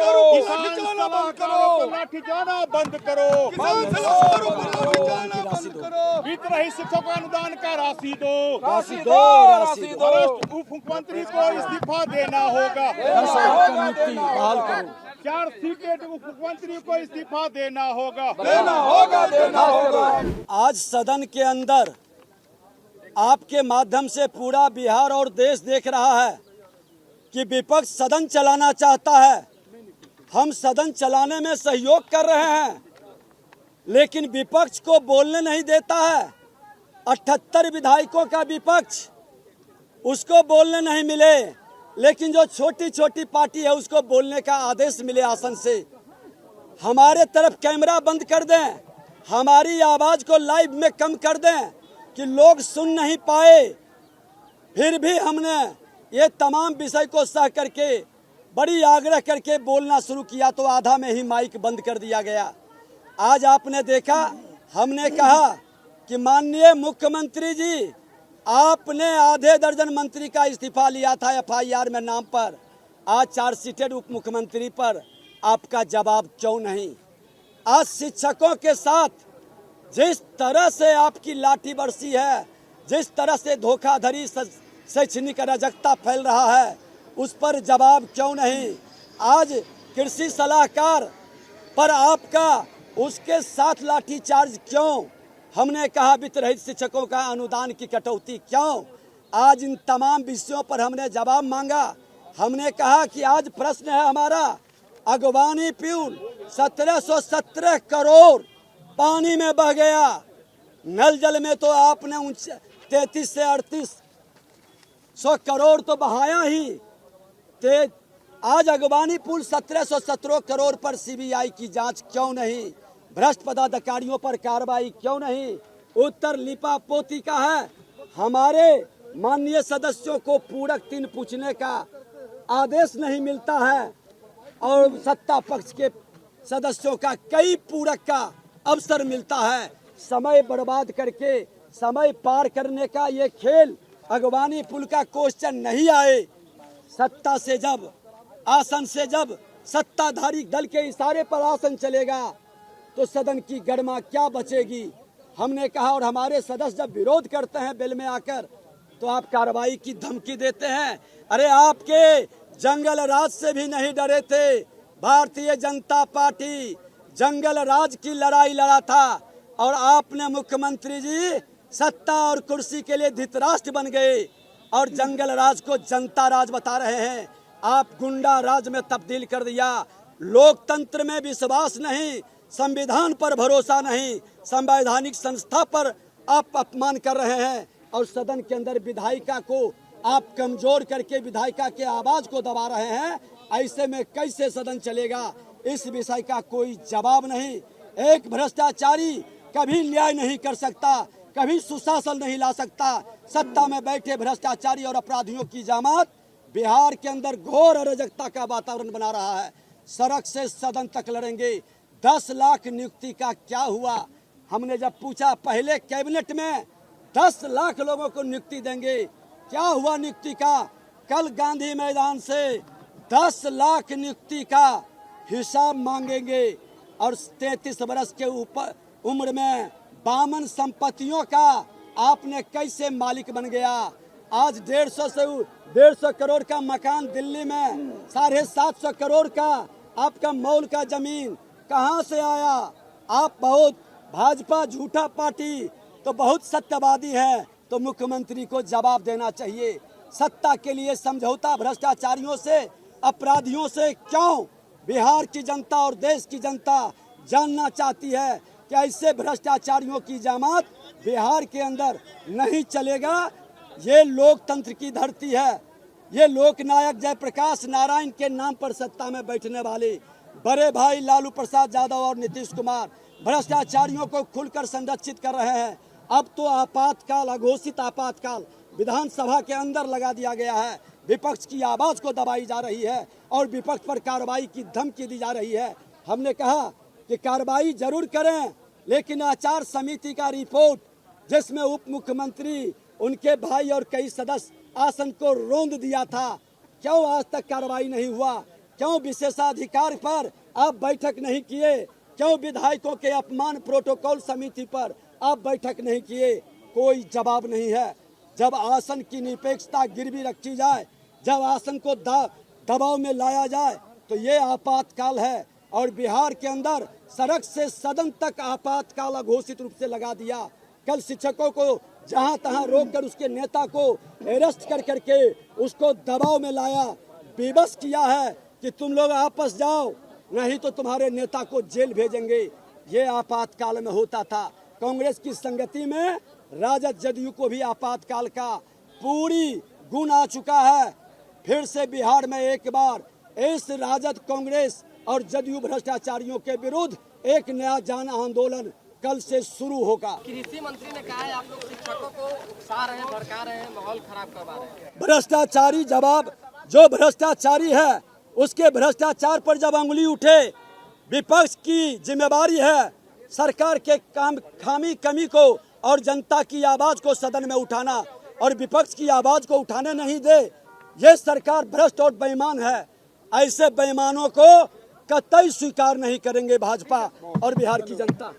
करो, किसान सलाहकारों को लाठी जाना बंद करो, किसान सलाहकारों को लाठी जाना बंद करो। बीत रही शिक्षक अनुदान का राशि दो, राशि दो, राशि दो। भ्रष्ट उप मुख्यमंत्री को इस्तीफा देना होगा, बहाल करो, 4 सीटेड उप मुख्यमंत्री को इस्तीफा देना होगा, देना होगा, देना होगा। आज सदन के अंदर आपके माध्यम से पूरा बिहार और देश देख रहा है कि विपक्ष सदन चलाना चाहता है। हम सदन चलाने में सहयोग कर रहे हैं, लेकिन विपक्ष को बोलने नहीं देता है। 78 विधायकों का विपक्ष, उसको बोलने नहीं मिले, लेकिन जो छोटी छोटी पार्टी है उसको बोलने का आदेश मिले आसन से। हमारे तरफ कैमरा बंद कर दें, हमारी आवाज को लाइव में कम कर दें कि लोग सुन नहीं पाए। फिर भी हमने ये तमाम विषय को सह करके बड़ी आग्रह करके बोलना शुरू किया तो आधा में ही माइक बंद कर दिया गया। आज आपने देखा, हमने कहा कि माननीय मुख्यमंत्री जी, आपने आधे दर्जन मंत्री का इस्तीफा लिया था FIR में नाम पर, आज 4 सीटेड उप मुख्यमंत्री पर आपका जवाब क्यों नहीं? आज शिक्षकों के साथ जिस तरह से आपकी लाठी बरसी है, जिस तरह से धोखाधड़ी शैक्षणिक अराजकता फैल रहा है, उस पर जवाब क्यों नहीं? आज कृषि सलाहकार पर आपका उसके साथ लाठीचार्ज क्यों? हमने कहा वित्त रहित शिक्षकों का अनुदान की कटौती क्यों? आज इन तमाम विषयों पर हमने जवाब मांगा। हमने कहा कि आज प्रश्न है हमारा, अगवानी प्यूल 1717 करोड़ पानी में बह गया। नल जल में तो आपने 33 से 3800 करोड़ तो बहाया ही। आज अगवानी पुल 1717 करोड़ पर CBI की जांच क्यों नहीं? भ्रष्ट पदाधिकारियों पर कार्रवाई क्यों नहीं? उत्तर लिपापोती का है। हमारे माननीय सदस्यों को पूरक 3 पूछने का आदेश नहीं मिलता है और सत्ता पक्ष के सदस्यों का कई पूरक का अवसर मिलता है। समय बर्बाद करके समय पार करने का ये खेल, अगवानी पुल का क्वेश्चन नहीं आए। सत्ता से जब आसन से जब सत्ताधारी दल के इशारे पर आसन चलेगा तो सदन की गरिमा क्या बचेगी? हमने कहा, और हमारे सदस्य जब विरोध करते हैं बिल में आकर तो आप कार्रवाई की धमकी देते हैं। अरे आपके जंगल राज से भी नहीं डरे थे। भारतीय जनता पार्टी जंगल राज की लड़ाई लड़ा था और आपने मुख्यमंत्री जी सत्ता और कुर्सी के लिए धृतराष्ट्र बन गए और जंगल राज को जनता राज बता रहे हैं। आप गुंडा राज में तब्दील कर दिया। लोकतंत्र में विश्वास नहीं, संविधान पर भरोसा नहीं, संवैधानिक संस्था पर आप अपमान कर रहे हैं और सदन के अंदर विधायिका को आप कमजोर करके विधायिका के आवाज को दबा रहे हैं। ऐसे में कैसे सदन चलेगा? इस विषय का कोई जवाब नहीं। एक भ्रष्टाचारी कभी न्याय नहीं कर सकता, कभी सुशासन नहीं ला सकता। सत्ता में बैठे भ्रष्टाचारी और अपराधियों की जमात बिहार के अंदर घोर अराजकता का वातावरण बना रहा है। सड़क से सदन तक लड़ेंगे। 10 लाख नियुक्ति का क्या हुआ? हमने जब पूछा पहले कैबिनेट में 10 लाख लोगों को नियुक्ति देंगे, क्या हुआ नियुक्ति का? कल गांधी मैदान से 10 लाख नियुक्ति का हिसाब मांगेंगे और 33 वर्ष के ऊपर उम्र में 52 संपत्तियों का आपने कैसे मालिक बन गया? आज 150 करोड़ का मकान दिल्ली में, 750 करोड़ का आपका मॉल का जमीन कहां से आया? आप बहुत भाजपा झूठा पार्टी तो बहुत सत्यवादी है, तो मुख्यमंत्री को जवाब देना चाहिए। सत्ता के लिए समझौता भ्रष्टाचारियों से, अपराधियों से क्यों? बिहार की जनता और देश की जनता जानना चाहती है कि ऐसे भ्रष्टाचारियों की जमात बिहार के अंदर नहीं चलेगा। ये लोकतंत्र की धरती है। ये लोकनायक जयप्रकाश नारायण के नाम पर सत्ता में बैठने वाले बड़े भाई लालू प्रसाद यादव और नीतीश कुमार भ्रष्टाचारियों को खुलकर संरक्षित कर रहे हैं। अब तो आपातकाल, अघोषित आपातकाल विधानसभा के अंदर लगा दिया गया है। विपक्ष की आवाज को दबाई जा रही है और विपक्ष पर कार्रवाई की धमकी दी जा रही है। हमने कहा कि कार्रवाई जरूर करें, लेकिन आचार समिति का रिपोर्ट जिसमें उप मुख्यमंत्री, उनके भाई और कई सदस्य आसन को रौंद दिया था, क्यों आज तक कार्रवाई नहीं हुआ? क्यों विशेषाधिकार पर आप बैठक नहीं किए? क्यों विधायकों के अपमान प्रोटोकॉल समिति पर आप बैठक नहीं किए? कोई जवाब नहीं है। जब आसन की निरपेक्षता गिरवी रखी जाए, जब आसन को दबाव में लाया जाए, तो ये आपातकाल है। और बिहार के अंदर सड़क से सदन तक आपातकाल घोषित रूप से लगा दिया। कल शिक्षकों को जहां तहां रोककर उसके नेता को अरेस्ट कर करके उसको दबाव में लाया, बेबस किया है कि तुम लोग आपस जाओ, नहीं तो तुम्हारे नेता को जेल भेजेंगे। ये आपातकाल में होता था। कांग्रेस की संगति में राजद जदयू को भी आपातकाल का पूरी गुण आ चुका है। फिर से बिहार में एक बार इस राजद, कांग्रेस और जदयू भ्रष्टाचारियों के विरुद्ध एक नया जन आंदोलन कल से शुरू होगा। कृषि मंत्री ने कहा है आप लोग शिक्षकों को उकसा रहे हैं, भड़का रहे हैं, माहौल खराब करवा रहे हैं। भ्रष्टाचारी जवाब, जो भ्रष्टाचारी है उसके भ्रष्टाचार पर जब अंगुली उठे, विपक्ष की जिम्मेवारी है सरकार के खामी कमी को और जनता की आवाज को सदन में उठाना, और विपक्ष की आवाज को उठाने नहीं दे। ये सरकार भ्रष्ट और बेईमान है। ऐसे बेईमानों को कतई स्वीकार नहीं करेंगे भाजपा और बिहार की जनता।